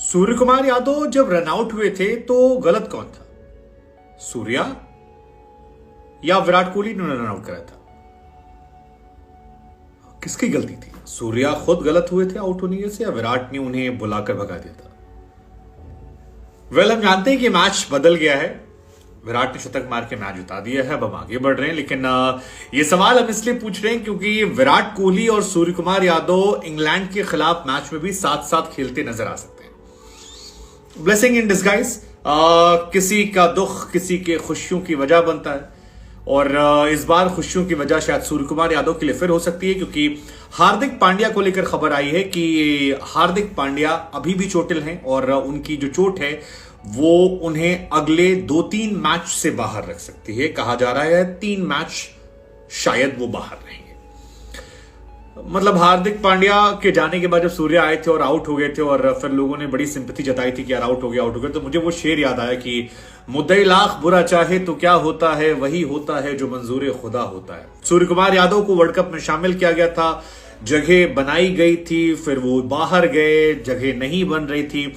सूर्य कुमार यादव जब रनआउट हुए थे तो गलत कौन था, सूर्या या विराट कोहली ने रनआउट कराया था? किसकी गलती थी? सूर्या खुद गलत हुए थे आउट होने से या विराट ने उन्हें बुलाकर भगा दिया था? हम जानते हैं कि मैच बदल गया है, विराट ने शतक मार के मैच जिता दिया है, अब हम आगे बढ़ रहे हैं। लेकिन ये सवाल हम इसलिए पूछ रहे हैं क्योंकि विराट कोहली और सूर्य कुमार यादव इंग्लैंड के खिलाफ मैच में भी साथ साथ खेलते नजर आ सकते हैं। ब्लेसिंग इन डिस्गाइज, किसी का दुख किसी के खुशियों की वजह बनता है और इस बार खुशियों की वजह शायद सूर्य कुमार यादव के लिए फिर हो सकती है क्योंकि हार्दिक पांड्या को लेकर खबर आई है कि हार्दिक पांड्या अभी भी चोटिल हैं और उनकी जो चोट है वो उन्हें अगले 2-3 मैच से बाहर रख सकती है। कहा जा रहा है 3 मैच शायद वो बाहर रहेंगे। मतलब हार्दिक पांड्या के जाने के बाद जब सूर्या आए थे और आउट हो गए थे और फिर लोगों ने बड़ी सिंपैथी जताई थी कि यार आउट हो गया, तो मुझे वो शेर याद आया कि मुद्दई लाख बुरा चाहे तो क्या होता है, वही होता है जो मंजूर खुदा होता है। सूर्य कुमार यादव को वर्ल्ड कप में शामिल किया गया था, जगह बनाई गई थी, फिर वो बाहर गए, जगह नहीं बन रही थी,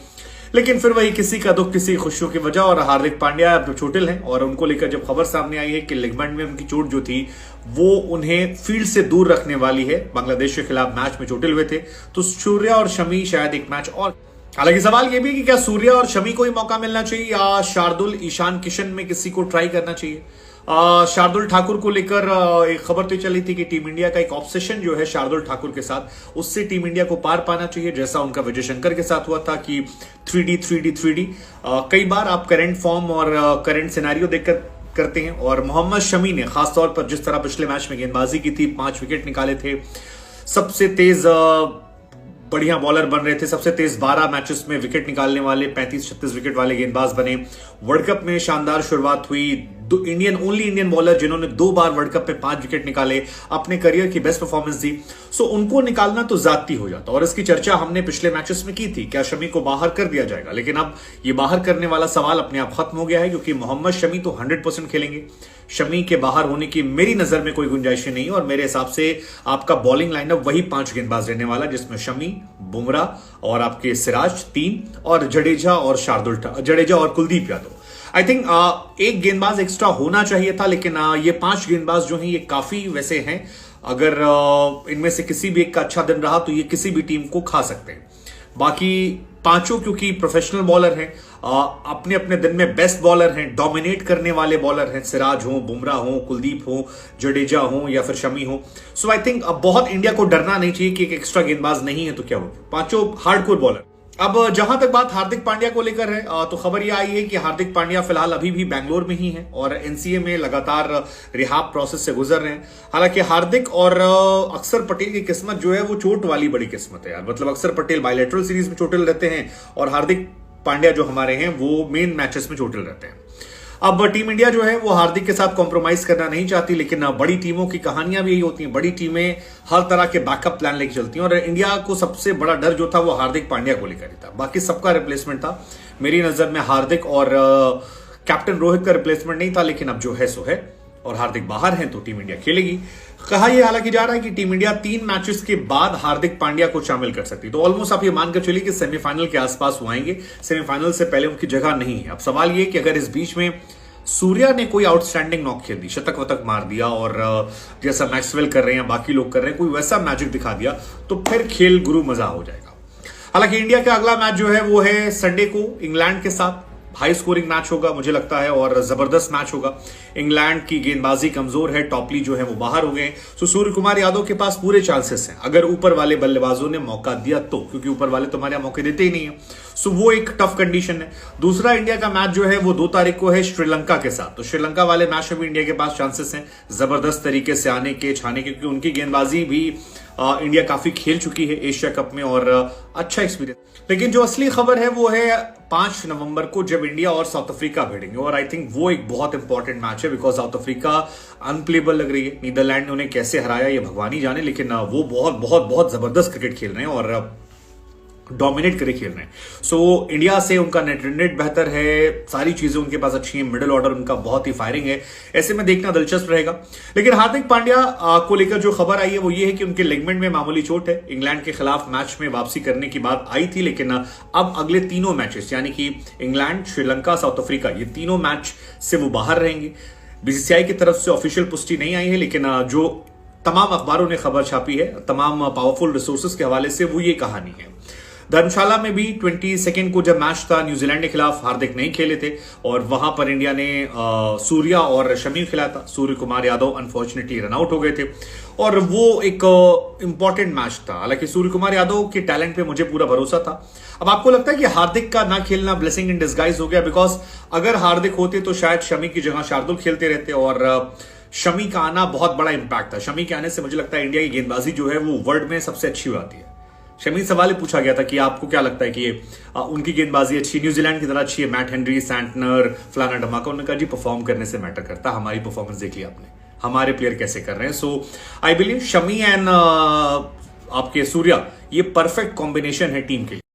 लेकिन फिर वही किसी का दुख किसी खुशियों की वजह। और हार्दिक पांड्या अब चोटिल हैं और उनको लेकर जब खबर सामने आई है कि लिगमेंट में उनकी चोट जो थी वो उन्हें फील्ड से दूर रखने वाली है, बांग्लादेश के खिलाफ मैच में चोटिल हुए थे, तो सूर्या और शमी शायद एक मैच और। हालांकि सवाल यह भी कि क्या सूर्या और शमी को ही मौका मिलना चाहिए या शार्दुल ईशान किशन में किसी को ट्राई करना चाहिए? शार्दुल ठाकुर को लेकर एक खबर तो चली थी कि टीम इंडिया का एक ऑब्सेशन जो है शार्दुल ठाकुर के साथ, उससे टीम इंडिया को पार पाना चाहिए, जैसा उनका विजय शंकर के साथ हुआ था कि 3D। कई बार आप करंट फॉर्म और करंट सिनेरियो देखकर करते हैं और मोहम्मद शमी ने खासतौर पर जिस तरह पिछले मैच में गेंदबाजी की थी, 5 विकेट निकाले थे, सबसे तेज बढ़िया बॉलर बन रहे थे, सबसे तेज 12 मैचेस में विकेट निकालने वाले 35-36 विकेट वाले गेंदबाज बने। वर्ल्ड कप में शानदार शुरुआत हुई, ओनली इंडियन बॉलर जिन्होंने 2 बार वर्ल्ड कप में 5 विकेट निकाले, अपने करियर की बेस्ट परफॉर्मेंस दी। सो उनको निकालना तो जाती हो जाता और इसकी चर्चा हमने पिछले मैचेस में की थी, क्या शमी को बाहर कर दिया जाएगा? लेकिन अब ये बाहर करने वाला सवाल अपने आप खत्म हो गया है क्योंकि मोहम्मद शमी तो 100% खेलेंगे। शमी के बाहर होने की मेरी नजर में कोई गुंजाइश नहीं है और मेरे हिसाब से आपका बॉलिंग लाइनअप वही 5 गेंदबाज रहने वाला, जिसमें शमी, बुमराह और आपके सिराज 3 और जडेजा और कुलदीप यादव। आई थिंक एक गेंदबाज एक्स्ट्रा होना चाहिए था, लेकिन ये 5 गेंदबाज जो हैं ये काफी वैसे हैं। अगर इनमें से किसी भी एक का अच्छा दिन रहा तो ये किसी भी टीम को खा सकते हैं। बाकी पांचों क्योंकि प्रोफेशनल बॉलर हैं, अपने अपने दिन में बेस्ट बॉलर हैं, डोमिनेट करने वाले बॉलर हैं, सिराज हो, बुमराह हो, कुलदीप हो, जडेजा हो या फिर शमी हो। सो आई थिंक अब बहुत इंडिया को डरना नहीं चाहिए कि एक एक्स्ट्रा गेंदबाज नहीं है तो क्या हो, पांचों हार्डकोर बॉलर। अब जहां तक बात हार्दिक पांड्या को लेकर है तो खबर यह आई है कि हार्दिक पांड्या फिलहाल अभी भी बैंगलोर में ही है और एनसीए में लगातार रिहाब प्रोसेस से गुजर रहे हैं। हालांकि हार्दिक और अक्षर पटेल की किस्मत जो है वो चोट वाली बड़ी किस्मत है यार। मतलब अक्षर पटेल बायलैटरल सीरीज में चोटिल रहते हैं और हार्दिक पांड्या जो हमारे हैं वो मेन मैचेस में चोटिल रहते हैं। अब टीम इंडिया जो है वो हार्दिक के साथ कॉम्प्रोमाइज करना नहीं चाहती, लेकिन बड़ी टीमों की कहानियां भी यही होती हैं, बड़ी टीमें हर तरह के बैकअप प्लान लेके चलती हैं और इंडिया को सबसे बड़ा डर जो था वो हार्दिक पांड्या को लेकर ही था, बाकी सबका रिप्लेसमेंट था। मेरी नजर में हार्दिक और कैप्टन रोहित का रिप्लेसमेंट नहीं था, लेकिन अब जो है सो है और हार्दिक बाहर हैं तो टीम इंडिया खेलेगी। कहा यह हालांकि जा रहा है कि टीम इंडिया 3 मैचेस के बाद हार्दिक पांड्या को शामिल कर सकती है, तो ऑलमोस्ट आप ये मानकर चलिए कि सेमीफाइनल के आसपास वो आएंगे। सेमीफाइनल से पहले उनकी जगह नहीं है। अब सवाल यह कि अगर इस बीच में सूर्या ने कोई आउटस्टैंडिंग नॉक खेल दी, शतक वतक मार दिया और जैसा मैक्सवेल कर रहे हैं, बाकी लोग कर रहे हैं, कोई वैसा मैजिक दिखा दिया तो फिर खेल गुरु मजा हो जाएगा। हालांकि इंडिया का अगला मैच जो है वो है संडे को इंग्लैंड के साथ। हाई स्कोरिंग मैच होगा मुझे लगता है और जबरदस्त मैच होगा। इंग्लैंड की गेंदबाजी कमजोर है, टॉपली जो है वो बाहर हो गए, तो सूर्य कुमार यादव के पास पूरे चांसेस हैं अगर ऊपर वाले बल्लेबाजों ने मौका दिया तो, क्योंकि ऊपर वाले तो हमारे मौके देते ही नहीं है। सो वो एक टफ कंडीशन है। दूसरा इंडिया का मैच जो है वो 2 तारीख को है श्रीलंका के साथ, तो श्रीलंका वाले मैच में भी इंडिया के पास चांसेस हैं जबरदस्त तरीके से आने के, छाने के, क्योंकि उनकी गेंदबाजी भी इंडिया काफी खेल चुकी है एशिया कप में और अच्छा एक्सपीरियंस। लेकिन जो असली खबर है वो है 5 नवंबर को जब इंडिया और साउथ अफ्रीका भिड़ेंगे और आई थिंक वो एक बहुत इंपॉर्टेंट मैच है बिकॉज साउथ अफ्रीका अनप्लेबल लग रही है। नीदरलैंड ने उन्हें कैसे हराया ये भगवान ही जाने, लेकिन वो बहुत बहुत बहुत जबरदस्त क्रिकेट खेल रहे हैं और डोमिनेट करे खेल रहे हैं। सो इंडिया से उनका नेट रन रेट बेहतर है, सारी चीजें उनके पास अच्छी हैं, मिडिल ऑर्डर उनका बहुत ही फायरिंग है, ऐसे में देखना दिलचस्प रहेगा। लेकिन हार्दिक पांड्या को लेकर जो खबर आई है वो ये है कि उनके लेगमेंट में मामूली चोट है। इंग्लैंड के खिलाफ मैच में वापसी करने की बात आई थी, लेकिन अब अगले तीनों मैचेस यानी कि इंग्लैंड, श्रीलंका, साउथ अफ्रीका, ये तीनों मैच से वो बाहर रहेंगे। बीसीसीआई की तरफ से ऑफिशियल पुष्टि नहीं आई है, लेकिन जो तमाम अखबारों ने खबर छापी है, तमाम पावरफुल रिसोर्सेज के हवाले से, वो ये कहानी है। धर्मशाला में भी 22 को जब मैच था, न्यूजीलैंड के खिलाफ हार्दिक नहीं खेले थे और वहां पर इंडिया ने सूर्या और शमी खिलाया था। Suryakumar Yadav unfortunately run out हो गए थे और वो एक इंपॉर्टेंट मैच था। हालांकि सूर्य कुमार यादव के टैलेंट पे मुझे पूरा भरोसा था। अब आपको लगता है कि हार्दिक का ना खेलना ब्लेसिंग इन डिस्गाइज हो गया? बिकॉज अगर हार्दिक होते तो शायद शमी की जगह शार्दुल खेलते रहते और शमी का आना बहुत बड़ा इंपैक्ट था। शमी के आने से मुझे लगता है इंडिया की गेंदबाजी जो है वो वर्ल्ड में सबसे अच्छी हो जाती है। शमी सवाल पूछा गया था कि आपको क्या लगता है कि उनकी गेंदबाजी अच्छी, न्यूजीलैंड की तरह अच्छी है, मैट हेनरी, सैंटनर, फलाना धमाका? उन्होंने कहा जी परफॉर्म करने से मैटर करता, हमारी परफॉर्मेंस देख ली आपने, हमारे प्लेयर कैसे कर रहे हैं। सो आई बिलीव शमी एंड आपके सूर्या ये परफेक्ट कॉम्बिनेशन है टीम के लिए।